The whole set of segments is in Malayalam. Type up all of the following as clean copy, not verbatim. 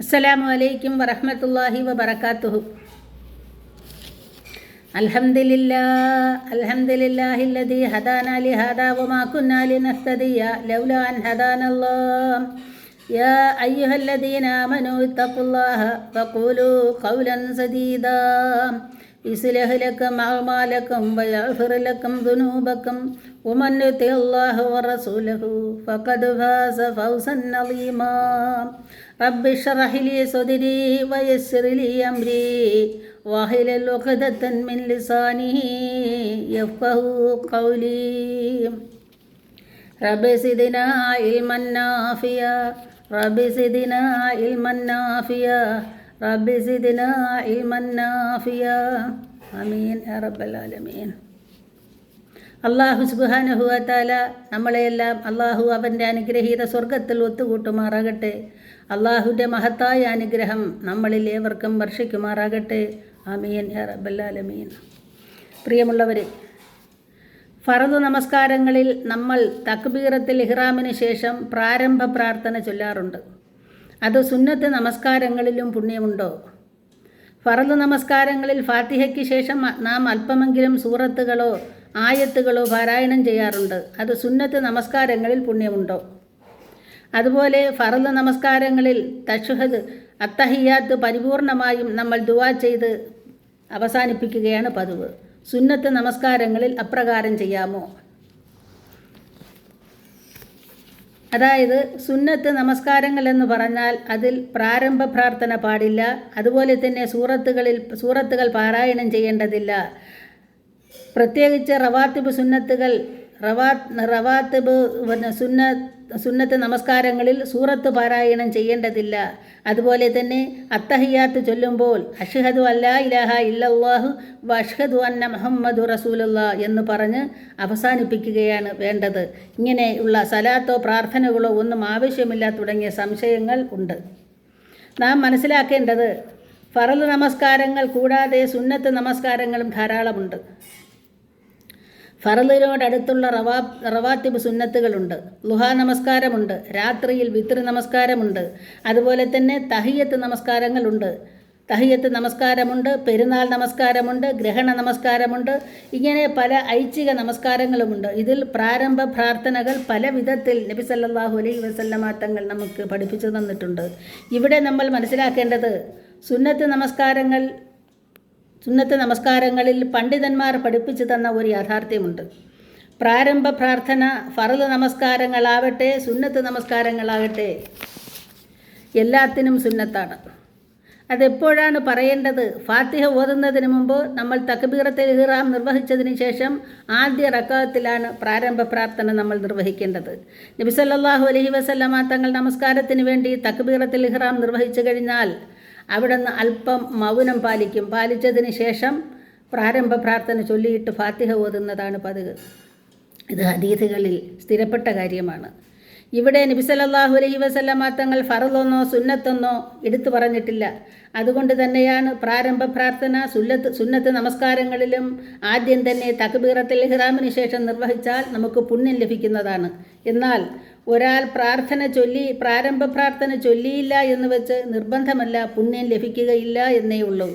അസ്സലാമു അലൈക്കും വറഹ്മത്തുള്ളാഹി വബറകാതുഹു. അൽഹംദുലില്ലാഹില്ലദീ ഹദാനാ ലിഹാദാ വമാ കുന്നാ ലിനഹ്തദിയ ലൗലാ അൻ ഹദാനല്ലാഹ്. യാ അയ്യുഹല്ലദീന ആമനൂ ഇത്തഖുല്ലാഹ വഖൂലൂ ഖൗലൻ സദീദാ യുസ്ലിഹ് ലക്കും അഅ്മാലക്കും വയഗ്ഫിർ ലക്കും ദുനൂബക്കും വമൻ യുതിഇല്ലാഹ വറസൂലഹു ഫഖദ് ഫാസ ഫൗസൻ അളീമാ. റബ്ബി ഇശ്റഹ് ലി സദ്രി വയസ്സിർ ലി അംരി വഹ്ലുൽ ഉഖ്ദതൻ മിൻ ലിസാനി യഫ്ഖഹു ഖൗലി. റബ്ബി സിദ്നാ ഇൽമൻ നാഫിയാ റബ്ബി സിദ്നാ ഇൽമൻ നാഫിയാ റബ്ബി സിദ്നാ ഇൽമൻ നാഫിയാ. ആമീൻ യാ റബ്ബൽ ആലമീൻ. അല്ലാഹു സുബ്ഹാനഹു വ തആല നമ്മളെയെല്ലാം അല്ലാഹു അവൻ്റെ അനുഗ്രഹീത സ്വർഗത്തിൽ ഒത്തുകൂട്ടുമാറാകട്ടെ. അല്ലാഹുവിൻ്റെ മഹത്തായ അനുഗ്രഹം നമ്മളിൽ ഏവർക്കും വർഷിക്കുമാറാകട്ടെ. ആമീൻ യാ റബ്ബൽ ആലമീൻ. പ്രിയമുള്ളവരെ, ഫർദ് നമസ്കാരങ്ങളിൽ നമ്മൾ തക്ബീറത്തുൽ ഇഹ്റാമിന് ശേഷം പ്രാരംഭ പ്രാർത്ഥന ചൊല്ലാറുണ്ട്. അത് സുന്നത്ത് നമസ്കാരങ്ങളിലും പുണ്യമുണ്ടോ? ഫർദ് നമസ്കാരങ്ങളിൽ ഫാത്തിഹയ്ക്ക് ശേഷം നാം അല്പമെങ്കിലും സൂറത്തുകളോ ആയത്തുകളോ പാരായണം ചെയ്യാറുണ്ട്. അത് സുന്നത്ത് നമസ്കാരങ്ങളിൽ പുണ്യമുണ്ടോ? അതുപോലെ ഫർദ് നമസ്കാരങ്ങളിൽ തശ്ഹദ് അത്തഹിയ്യാത്ത് പരിപൂർണമായും നമ്മൾ ദുആ ചെയ്ത് അവസാനിപ്പിക്കുകയാണ് പതിവ്. സുന്നത്ത് നമസ്കാരങ്ങളിൽ അപ്രകാരം ചെയ്യാമോ? അതായത് സുന്നത്ത് നമസ്കാരങ്ങൾ എന്ന് പറഞ്ഞാൽ അതിൽ പ്രാരംഭ പ്രാർത്ഥന പാടില്ല. അതുപോലെ തന്നെ സൂറത്തുകൾ പാരായണം ചെയ്യേണ്ടതില്ല. പ്രത്യേകിച്ച് റവാത്തിബ് സുന്നത്തുകൾ സുന്നത്ത് നമസ്കാരങ്ങളിൽ സൂറത്ത് പാരായണം ചെയ്യേണ്ടതില്ല. അതുപോലെ തന്നെ അത്തഹിയ്യാത്ത് ചൊല്ലുമ്പോൾ അഷ്ഹദു അല്ലാ ഇലാഹ ഇല്ലല്ലാഹു വ അഷ്ഹദു അന്ന മുഹമ്മദു റസൂലുള്ളാഹ് എന്ന് പറഞ്ഞ് അവസാനിപ്പിക്കുകയാണ് വേണ്ടത്. ഇങ്ങനെയുള്ള സലാത്തോ പ്രാർത്ഥനകളോ ഒന്നും ആവശ്യമില്ല തുടങ്ങിയ സംശയങ്ങൾ ഉണ്ട്. നാം മനസ്സിലാക്കേണ്ടത് ഫർദ് നമസ്കാരങ്ങൾ കൂടാതെ സുന്നത്ത് നമസ്കാരങ്ങളും ധാരാളമുണ്ട്. ഫർദിനോടടുത്തുള്ള റവാത്തിബ് സുന്നത്തുകളുണ്ട്. ളുഹാ നമസ്കാരമുണ്ട്. രാത്രിയിൽ വിത്ർ നമസ്കാരമുണ്ട്. അതുപോലെ തന്നെ തഹിയ്യത്ത് നമസ്കാരങ്ങളുണ്ട്. തഹിയ്യത്ത് നമസ്കാരമുണ്ട്. പെരുന്നാൾ നമസ്കാരമുണ്ട്. ഗ്രഹണ നമസ്കാരമുണ്ട്. ഇങ്ങനെ പല ഐച്ഛിക നമസ്കാരങ്ങളുമുണ്ട്. ഇതിൽ പ്രാരംഭ പ്രാർത്ഥനകൾ പല വിധത്തിൽ നബി സല്ലല്ലാഹു അലൈഹി വസല്ലമ തങ്ങൾ നമുക്ക് പഠിപ്പിച്ചു തന്നിട്ടുണ്ട്. ഇവിടെ നമ്മൾ മനസ്സിലാക്കേണ്ടത് സുന്നത്ത് നമസ്കാരങ്ങളിൽ പണ്ഡിതന്മാർ പഠിപ്പിച്ചു തന്ന ഒരു യാഥാർത്ഥ്യമുണ്ട്. പ്രാരംഭ പ്രാർത്ഥന ഫർദ് നമസ്കാരങ്ങളാവട്ടെ സുന്നത്ത് നമസ്കാരങ്ങളാകട്ടെ എല്ലാത്തിനും സുന്നത്താണ്. അതെപ്പോഴാണ് പറയേണ്ടത്? ഫാത്തിഹ ഓതുന്നതിന് മുമ്പ് നമ്മൾ തക്ബീറത്തുൽ ഇഹ്റാം നിർവഹിച്ചതിന് ശേഷം ആദ്യ റക്അത്തിലാണ് പ്രാരംഭ പ്രാർത്ഥന നമ്മൾ നിർവഹിക്കേണ്ടത്. നബി സല്ലല്ലാഹു അലൈഹി വസല്ലമ തങ്ങൾ നമസ്കാരത്തിന് വേണ്ടി തക്ബീറത്തുൽ ഇഹ്റാം നിർവഹിച്ചു കഴിഞ്ഞാൽ അവിടെ നിന്ന് അല്പം മൗനം പാലിച്ചതിന് ശേഷം പ്രാരംഭ പ്രാർത്ഥന ചൊല്ലിയിട്ട് ഫാത്തിഹ ഓതുന്നതാണ് പതിവ്. ഇത് ഹദീസുകളിൽ സ്ഥിരപ്പെട്ട കാര്യമാണ്. ഇവിടെ നബി സല്ലല്ലാഹു അലൈഹി വസല്ലമ തങ്ങൾ ഫർദെന്നോ സുന്നത്തെന്നോ എടുത്തു പറഞ്ഞിട്ടില്ല. അതുകൊണ്ട് തന്നെയാണ് പ്രാരംഭ പ്രാർത്ഥന സുന്നത്ത് നമസ്കാരങ്ങളിലും ആദ്യം തന്നെ തക്ബീറത്തുൽ ഇഹ്റാമിന് ശേഷം നിർവഹിച്ചാൽ നമുക്ക് പുണ്യം ലഭിക്കുന്നതാണ്. എന്നാൽ ഒരാൾ പ്രാരംഭ പ്രാർത്ഥന ചൊല്ലിയില്ല എന്ന് വെച്ച് നിർബന്ധമല്ല, പുണ്യം ലഭിക്കുകയില്ല എന്നേ ഉള്ളൂ.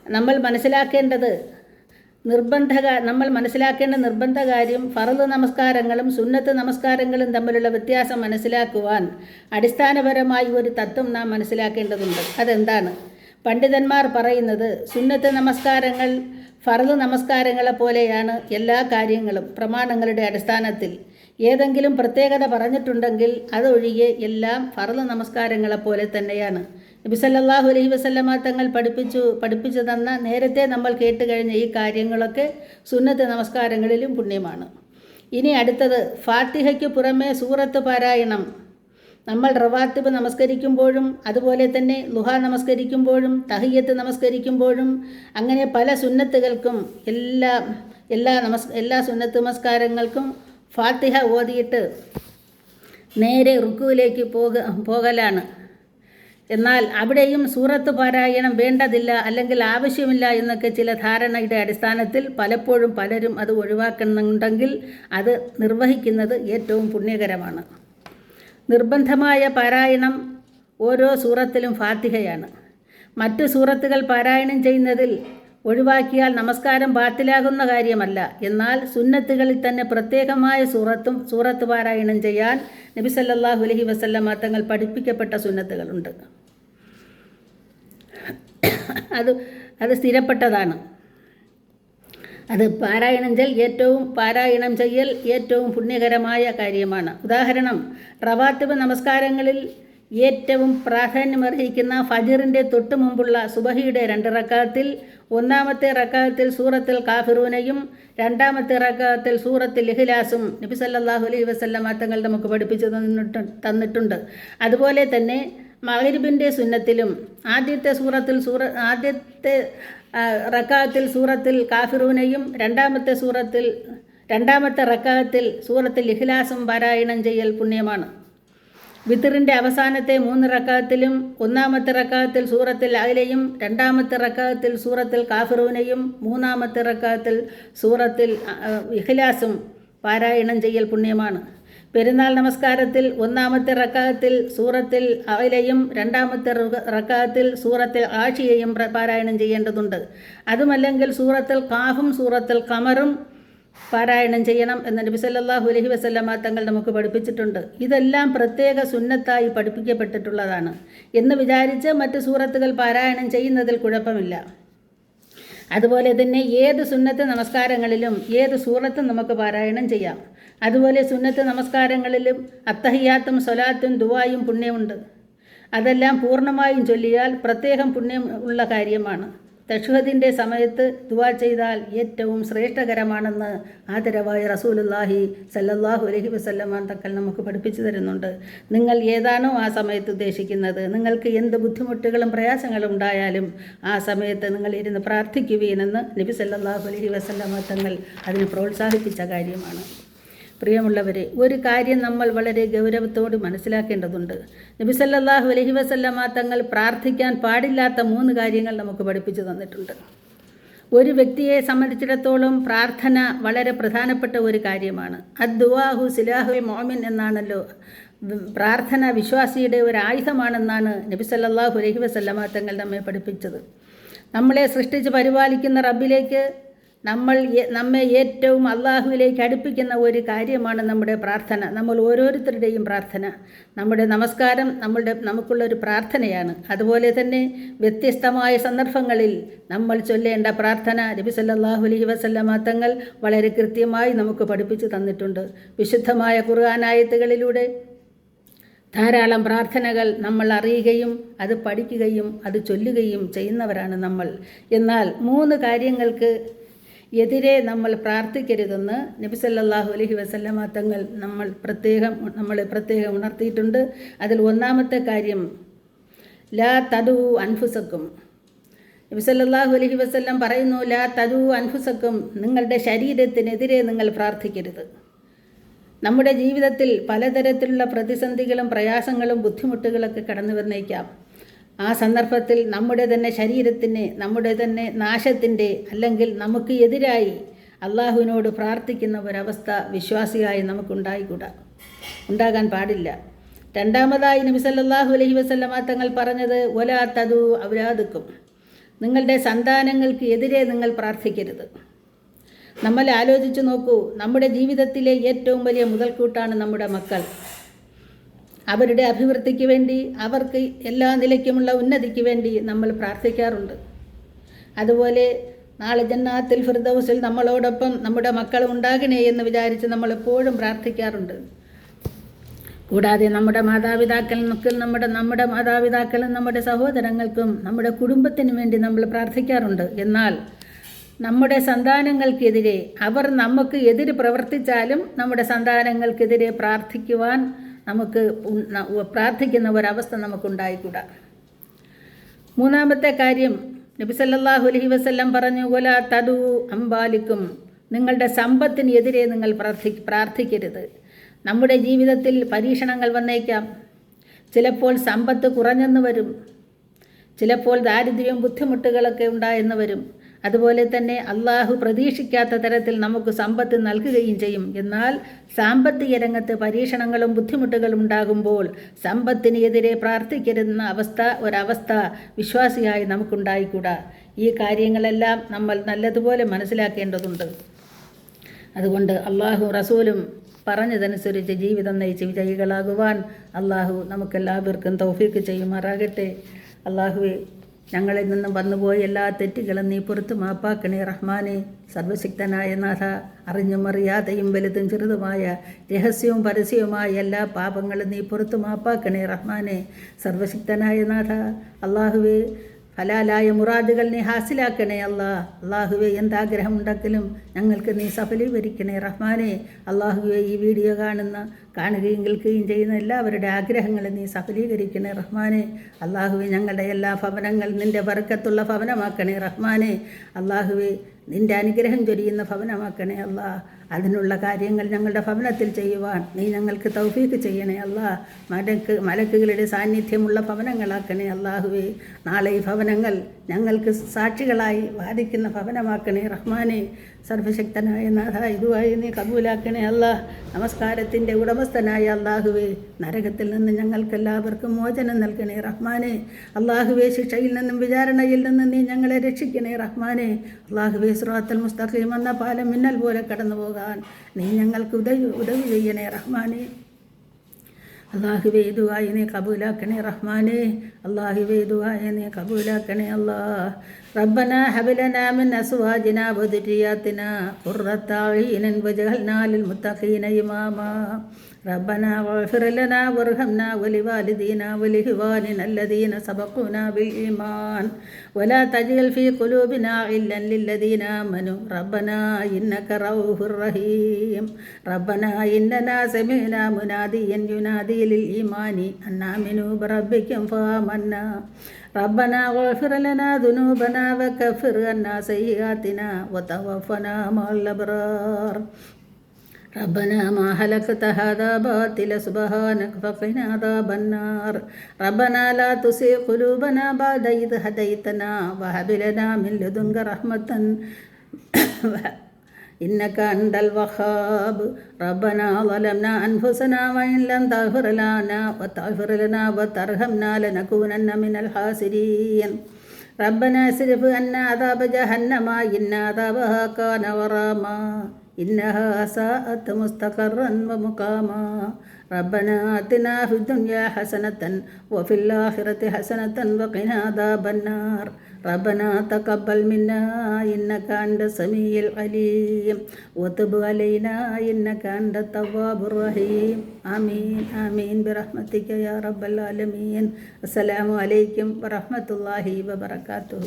നമ്മൾ മനസ്സിലാക്കേണ്ട നിർബന്ധ കാര്യം ഫർദ് നമസ്കാരങ്ങളും സുന്നത്ത് നമസ്കാരങ്ങളും തമ്മിലുള്ള വ്യത്യാസം മനസ്സിലാക്കുവാൻ അടിസ്ഥാനപരമായി ഒരു തത്വം നാം മനസ്സിലാക്കേണ്ടതുണ്ട്. അതെന്താണ്? പണ്ഡിതന്മാർ പറയുന്നത് സുന്നത്ത് നമസ്കാരങ്ങൾ ഫർദ് നമസ്കാരങ്ങളെ പോലെയാണ് എല്ലാ കാര്യങ്ങളും പ്രമാണങ്ങളുടെ അടിസ്ഥാനത്തിൽ. ഏതെങ്കിലും പ്രത്യേകത പറഞ്ഞിട്ടുണ്ടെങ്കിൽ അതൊഴികെ എല്ലാം ഫർദ് നമസ്കാരങ്ങളെ പോലെ തന്നെയാണ്. നബി സല്ലല്ലാഹു അലൈഹി വസല്ലമ തങ്ങൾ പഠിപ്പിച്ചു തന്ന നേരത്തെ നമ്മൾ കേട്ട് കഴിഞ്ഞ ഈ കാര്യങ്ങളൊക്കെ സുന്നത്ത് നമസ്കാരങ്ങളിലും പുണ്യമാണ്. ഇനി അടുത്തത് ഫാത്തിഹയ്ക്ക് പുറമെ സൂറത്ത് പാരായണം. നമ്മൾ റവാത്തിബ് നമസ്കരിക്കുമ്പോഴും അതുപോലെ തന്നെ ളുഹാ നമസ്കരിക്കുമ്പോഴും തഹിയ്യത്ത് നമസ്കരിക്കുമ്പോഴും അങ്ങനെ പല സുന്നത്തുകൾക്കും എല്ലാ സുന്നത്ത് നമസ്കാരങ്ങൾക്കും ഫാത്തിഹ ഓതിയിട്ട് നേരെ റുക്കുവിലേക്ക് പോകലാണ്. എന്നാൽ അവിടെയും സൂറത്ത് പാരായണം വേണ്ടതില്ല അല്ലെങ്കിൽ ആവശ്യമില്ല എന്നൊക്കെ ചില ധാരണയുടെ അടിസ്ഥാനത്തിൽ പലപ്പോഴും പലരും അത് ഒഴിവാക്കുന്നുണ്ടെങ്കിൽ അത് നിർവഹിക്കുന്നത് ഏറ്റവും പുണ്യകരമാണ്. നിർബന്ധമായ പാരായണം ഓരോ സൂറത്തിലും ഫാത്തിഹയാണ്. മറ്റ് സൂറത്തുകൾ പാരായണം ചെയ്യുന്നതിൽ ഒഴിവാക്കിയാൽ നമസ്കാരം ബാത്തിലാകുന്ന കാര്യമല്ല. എന്നാൽ സുന്നത്തുകളിൽ തന്നെ പ്രത്യേകമായ സൂറത്ത് പാരായണം ചെയ്യാൻ നബി സല്ലല്ലാഹു അലൈഹി വസല്ലമ തങ്ങൾ പഠിപ്പിക്കപ്പെട്ട സുന്നത്തുകളുണ്ട്. അത് സ്ഥിരപ്പെട്ടതാണ്. അത് പാരായണം ചെയ്യൽ ഏറ്റവും പുണ്യകരമായ കാര്യമാണ്. ഉദാഹരണം, റവാത്തിബ് നമസ്കാരങ്ങളിൽ ഏറ്റവും പ്രാധാന്യമർഹിക്കുന്ന ഫജ്റിൻ്റെ തൊട്ടു മുമ്പുള്ള സുബഹിയുടെ 2 റക്അത്തിൽ ഒന്നാമത്തെ റക്അത്തിൽ സൂറത്തുൽ കാഫിറൂനയും രണ്ടാമത്തെ റക്അത്തിൽ സൂറത്തുൽ ഇഖ്ലാസും നബി സല്ലല്ലാഹു അലൈഹി വസല്ലമ തങ്ങൾ നമുക്ക് പഠിപ്പിച്ചു തന്നിട്ടുണ്ട്. അതുപോലെ തന്നെ മഗ്രിബിൻ്റെ സുന്നത്തിലും ആദ്യത്തെ റക്അത്തിൽ സൂറത്തുൽ കാഫിറൂനയും രണ്ടാമത്തെ റക്അത്തിൽ സൂറത്തുൽ ഇഖ്ലാസും പാരായണം ചെയ്യൽ പുണ്യമാണ്. വിത്റിൻ്റെ അവസാനത്തെ 3 റക്അത്തിലും ഒന്നാമത്തെ റക്അത്തിൽ സൂറത്തുൽ അഅലയും രണ്ടാമത്തെ റക്അത്തിൽ സൂറത്തുൽ കാഫിറൂനയും മൂന്നാമത്തെ റക്അത്തിൽ സൂറത്തുൽ ഇഖ്ലാസും പാരായണം ചെയ്യൽ പുണ്യമാണ്. പെരുന്നാൾ നമസ്കാരത്തിൽ ഒന്നാമത്തെ റക്അത്തിൽ സൂറത്തുൽ അഅലയും രണ്ടാമത്തെ റക്അത്തിൽ സൂറത്തുൽ ആഷിയയും പാരായണം ചെയ്യേണ്ടതുണ്ട്. അതുമല്ലെങ്കിൽ സൂറത്തുൽ ഖാഫും സൂറത്തുൽ ഖമറും പാരായണം ചെയ്യണം എന്ന് നബി സല്ലല്ലാഹു അലൈഹി വസല്ലമ തങ്ങൾ നമുക്ക് പഠിപ്പിച്ചിട്ടുണ്ട്. ഇതെല്ലാം പ്രത്യേക സുന്നത്തായി പഠിപ്പിക്കപ്പെട്ടിട്ടുള്ളതാണ് എന്ന് വിചാരിച്ച് മറ്റ് സൂറത്തുകൾ പാരായണം ചെയ്യുന്നതിൽ കുഴപ്പമില്ല. അതുപോലെ തന്നെ ഏത് സുന്നത്ത് നമസ്കാരങ്ങളിലും ഏത് സൂറത്തും നമുക്ക് പാരായണം ചെയ്യാം. അതുപോലെ സുന്നത്ത് നമസ്കാരങ്ങളിലും അത്തഹിയാത്തും സ്വലാത്തും ദുആയും പുണ്യമുണ്ട്. അതെല്ലാം പൂർണ്ണമായും ചൊല്ലിയാൽ പ്രത്യേകം പുണ്യം ഉള്ള കാര്യമാണ്. തശ്ഹദിൻ്റെ സമയത്ത് ദുആ ചെയ്താൽ ഏറ്റവും ശ്രേഷ്ഠകരമാണെന്ന് ആദരവായ റസൂലുള്ളാഹി സല്ലല്ലാഹു അലൈഹി വസല്ലമ തങ്ങൾ നമുക്ക് പഠിപ്പിച്ചു തരുന്നുണ്ട്. നിങ്ങൾ ഏതാണോ ആ സമയത്ത് ഉദ്ദേശിക്കുന്നത്, നിങ്ങൾക്ക് എന്ത് ബുദ്ധിമുട്ടുകളും പ്രയാസങ്ങളും ഉണ്ടായാലും ആ സമയത്ത് നിങ്ങൾ ഇരുന്ന് പ്രാർത്ഥിക്കുവീനെന്ന് നബി സല്ലല്ലാഹു അലൈഹി വസല്ലമ തങ്ങൾ അതിന് പ്രോത്സാഹിപ്പിച്ച കാര്യമാണ്. പ്രിയമുള്ളവരെ, ഒരു കാര്യം നമ്മൾ വളരെ ഗൗരവത്തോട് മനസ്സിലാക്കേണ്ടതുണ്ട്. നബി സല്ലല്ലാഹു അലൈഹി വസല്ലമ തങ്ങൾ പ്രാർത്ഥിക്കാൻ പാടില്ലാത്ത 3 കാര്യങ്ങൾ നമുക്ക് പഠിപ്പിച്ചു തന്നിട്ടുണ്ട്. ഒരു വ്യക്തിയെ സംബന്ധിച്ചിടത്തോളം പ്രാർത്ഥന വളരെ പ്രധാനപ്പെട്ട ഒരു കാര്യമാണ്. അദ്ദുആഹു സിലാഹുൽ മുഅ്മിൻ എന്നാണല്ലോ. പ്രാർത്ഥന വിശ്വാസിയുടെ ഒരു ആയുധമാണെന്നാണ് നബി സല്ലല്ലാഹു അലൈഹി വസല്ലമ തങ്ങൾ നമ്മെ പഠിപ്പിച്ചത്. നമ്മളെ സൃഷ്ടിച്ച് പരിപാലിക്കുന്ന റബ്ബിലേക്ക് നമ്മെ ഏറ്റവും അള്ളാഹുവിലേക്ക് അടുപ്പിക്കുന്ന ഒരു കാര്യമാണ് നമ്മുടെ പ്രാർത്ഥന. നമ്മൾ ഓരോരുത്തരുടെയും പ്രാർത്ഥന, നമ്മുടെ നമസ്കാരം നമുക്കുള്ളൊരു പ്രാർത്ഥനയാണ്. അതുപോലെ തന്നെ വ്യത്യസ്തമായ സന്ദർഭങ്ങളിൽ നമ്മൾ ചൊല്ലേണ്ട പ്രാർത്ഥന നബി സല്ലല്ലാഹു അലൈഹി വസല്ലമ തങ്ങൾ വളരെ കൃത്യമായി നമുക്ക് പഠിപ്പിച്ചു തന്നിട്ടുണ്ട്. വിശുദ്ധമായ ഖുർആൻ ആയത്തുകളിലൂടെ ധാരാളം പ്രാർത്ഥനകൾ നമ്മൾ അറിയുകയും അത് പഠിക്കുകയും അത് ചൊല്ലുകയും ചെയ്യുന്നവരാണ് നമ്മൾ. എന്നാൽ 3 കാര്യങ്ങൾക്ക് എതിരെ നമ്മൾ പ്രാർത്ഥിക്കരുതെന്ന് നബി സല്ലല്ലാഹു അലൈഹി വസല്ലമ തങ്ങൾ നമ്മളെ പ്രത്യേകം ഉണർത്തിയിട്ടുണ്ട്. അതിൽ ഒന്നാമത്തെ കാര്യം ലാ തദു അൻഫുസക്കും. നബി സല്ലല്ലാഹു അലൈഹി വസല്ലം പറയുന്നു, ലാ തദു അൻഫുസക്കും, നിങ്ങളുടെ ശരീരത്തിനെതിരെ നിങ്ങൾ പ്രാർത്ഥിക്കരുത്. നമ്മുടെ ജീവിതത്തിൽ പലതരത്തിലുള്ള പ്രതിസന്ധികളും പ്രയാസങ്ങളും ബുദ്ധിമുട്ടുകളൊക്കെ കടന്നു വന്നേക്കാം. ആ സന്ദർഭത്തിൽ നമ്മുടെ തന്നെ ശരീരത്തിന്, നമ്മുടെ തന്നെ നാശത്തിൻ്റെ അല്ലെങ്കിൽ നമുക്ക് എതിരായി അള്ളാഹുവിനോട് പ്രാർത്ഥിക്കുന്ന ഒരവസ്ഥ വിശ്വാസിയായി ഉണ്ടാകാൻ പാടില്ല. രണ്ടാമതായി നബി സല്ലല്ലാഹു അലൈഹി വസല്ലമ തങ്ങൾ പറഞ്ഞത് വലാ തദു ഔലാദുക്കും, നിങ്ങളുടെ സന്താനങ്ങൾക്ക് എതിരെ നിങ്ങൾ പ്രാർത്ഥിക്കരുത്. നമ്മൾ ആലോചിച്ച് നോക്കൂ, നമ്മുടെ ജീവിതത്തിലെ ഏറ്റവും വലിയ മുതൽക്കൂട്ടാണ് നമ്മുടെ മക്കൾ. അവരുടെ അഭിവൃദ്ധിക്ക് വേണ്ടി, അവർക്ക് എല്ലാ നിലയ്ക്കുമുള്ള ഉന്നതിക്ക് വേണ്ടി നമ്മൾ പ്രാർത്ഥിക്കാറുണ്ട്. അതുപോലെ നാളെ ജന്നാത്തുൽ ഫിർദൗസിൽ നമ്മളോടൊപ്പം നമ്മുടെ മക്കൾ ഉണ്ടാകണേ എന്ന് വിചാരിച്ച് നമ്മളെപ്പോഴും പ്രാർത്ഥിക്കാറുണ്ട്. കൂടാതെ നമ്മുടെ മാതാപിതാക്കൾക്കും നമ്മുടെ സഹോദരങ്ങൾക്കും നമ്മുടെ കുടുംബത്തിനും വേണ്ടി നമ്മൾ പ്രാർത്ഥിക്കാറുണ്ട്. എന്നാൽ നമ്മുടെ സന്താനങ്ങൾക്കെതിരെ, അവർ നമുക്ക് എതിര് പ്രവർത്തിച്ചാലും നമ്മുടെ സന്താനങ്ങൾക്കെതിരെ പ്രാർത്ഥിക്കുന്ന ഒരവസ്ഥ നമുക്കുണ്ടായിക്കൂടാ. മൂന്നാമത്തെ കാര്യം നബി സല്ലല്ലാഹു അലൈഹി വസല്ലം പറഞ്ഞു, വലാ തദു അംബാലിക്കും, നിങ്ങളുടെ സമ്പത്തിന് എതിരെ നിങ്ങൾ പ്രാർത്ഥിക്കരുത്. നമ്മുടെ ജീവിതത്തിൽ പരീക്ഷണങ്ങൾ വന്നേക്കാം. ചിലപ്പോൾ സമ്പത്ത് കുറഞ്ഞെന്ന് വരും, ചിലപ്പോൾ ദാരിദ്ര്യവും ബുദ്ധിമുട്ടുകളൊക്കെ ഉണ്ടായെന്ന് വരും. അതുപോലെ തന്നെ അള്ളാഹു പ്രതീക്ഷിക്കാത്ത തരത്തിൽ നമുക്ക് സമ്പത്ത് നൽകുകയും ചെയ്യും. എന്നാൽ സാമ്പത്തിക രംഗത്ത് പരീക്ഷണങ്ങളും ബുദ്ധിമുട്ടുകളും ഉണ്ടാകുമ്പോൾ സമ്പത്തിനെതിരെ പ്രാർത്ഥിക്കരുന്ന ഒരവസ്ഥ വിശ്വാസിയായി നമുക്കുണ്ടായിക്കൂടാ. ഈ കാര്യങ്ങളെല്ലാം നമ്മൾ നല്ലതുപോലെ മനസ്സിലാക്കേണ്ടതുണ്ട്. അതുകൊണ്ട് അള്ളാഹു റസൂലും പറഞ്ഞതനുസരിച്ച് ജീവിതം നയിച്ച് വിജയികളാകുവാൻ അള്ളാഹു നമുക്കെല്ലാവർക്കും തൗഫീക്ക് ചെയ്യുമാറാകട്ടെ. അള്ളാഹുവെ, ഞങ്ങളിൽ നിന്നും വന്നുപോയ എല്ലാ തെറ്റുകളും നീ പുറത്തു മാപ്പാക്കണേ റഹ്മാനെ. സർവശക്തനായ നാഥ, അറിഞ്ഞും അറിയാതെയും വലുതും ചെറുതുമായ രഹസ്യവും പരസ്യവുമായ എല്ലാ പാപങ്ങളും നീ പുറത്തു മാപ്പാക്കണേ റഹ്മാനെ. സർവശക്തനായ നാഥ, അള്ളാഹുവെ, ഹലാലായ മുറാദുകൾ നീ ഹാസിലാക്കണേ അള്ളാഹുവെ. എന്താഗ്രഹമുണ്ടെങ്കിലും ഞങ്ങൾക്ക് നീ സഫലീകരിക്കണേ റഹ്മാനെ. അള്ളാഹുവെ, ഈ വീഡിയോ കാണുകയും കേൾക്കുകയും ചെയ്യുന്ന എല്ലാവരുടെ ആഗ്രഹങ്ങളെ നീ സഫലീകരിക്കണേ റഹ്മാനെ. അള്ളാഹുവെ, ഞങ്ങളുടെ എല്ലാ ഭവനങ്ങൾ നിൻ്റെ ബർക്കത്തുള്ള ഭവനമാക്കണേ റഹ്മാനെ. അള്ളാഹുവെ, നിൻ്റെ അനുഗ്രഹം ചൊരിയുന്ന ഭവനമാക്കണേ അതിനുള്ള കാര്യങ്ങൾ ഞങ്ങളുടെ ഭവനത്തിൽ ചെയ്യുവാൻ നീ ഞങ്ങൾക്ക് തൗഫീക്ക് ചെയ്യണേ മലക്കുകളുടെ സാന്നിധ്യമുള്ള ഭവനങ്ങളാക്കണേ അള്ളാഹുവേ. നാളെ ഈ ഭവനങ്ങൾ ഞങ്ങൾക്ക് സാക്ഷികളായി വാദിക്കുന്ന ഭവനമാക്കണേ റഹ്മാനെ. സർവശക്തനായ നാഥ, ഇതുവായി നീ കബൂലാക്കണേ നമസ്കാരത്തിൻ്റെ ഉടമസ്ഥനായ അള്ളാഹുവേ, നരകത്തിൽ നിന്ന് ഞങ്ങൾക്കെല്ലാവർക്കും മോചനം നൽകണേ റഹ്മാനെ. അള്ളാഹുവേ, ശിക്ഷയിൽ നിന്നും വിചാരണയിൽ നിന്നും നീ ഞങ്ങളെ രക്ഷിക്കണേ റഹ്മാനെ. അള്ളാഹുവേ, സിറാത്തുൽ മുസ്തഖീം എന്ന പാലം മിന്നൽ പോലെ കടന്നു പോകാൻ നീ ഞങ്ങൾക്ക് ഉദവി ചെയ്യണേ റഹ്മാനെ. അള്ളാഹുവേ, ദുആഇ നീ കബൂലാക്കണേ റഹ്മാനെ. അള്ളാഹുവേ, ദുആഇ നീ കബൂലാക്കണേ റബ്ബനാ ഹബ് ലനാ മിൻ അസ്വാജിനാ വദുരിയാതിനാ ഖുർറത അയ്യുനിൻ വജഅൽനാ ലിൽ മുത്തഖീന ഇമാമാ. ربنا واغفر لنا وارحمنا ولوالدينا ولإخواننا الذين سبقونا بالإيمان ولا تجعل في قلوبنا غلا للذين آمنوا ربنا إنك رؤوف رحيم. ربنا إننا سمعنا مناديا ينادي للإيمان أن آمنوا بربكم فآمنا. ربنا واغفر لنا ذنوبنا وكفر عنا سيئاتنا وتوفنا مع الأبرار. ربنا ما خلقت هذا باطلا سبحانك فقنا عذاب النار. ربنا لا تزغ قلوبنا بعد إذ هديتنا وهب لنا من لدنك رحمة إنك أنت الوهاب. ربنا ظلمنا أنفسنا وإن لم تغفر لنا وترحمنا لنكونن من الخاسرين. ربنا اصرف عنا عذاب جهنم إن عذابها كان غراما إنها ساءت مستقرا ومقاما. ربنا آتنا في الدنيا حسنة وفي الآخرة حسنة وقنا عذاب النار. ربنا تقبل منا إنك أنت السميع العليم وتب علينا إنك أنت التواب الرحيم. آمين آمين برحمتك يا رب العالمين. السلام عليكم ورحمة الله وبركاته.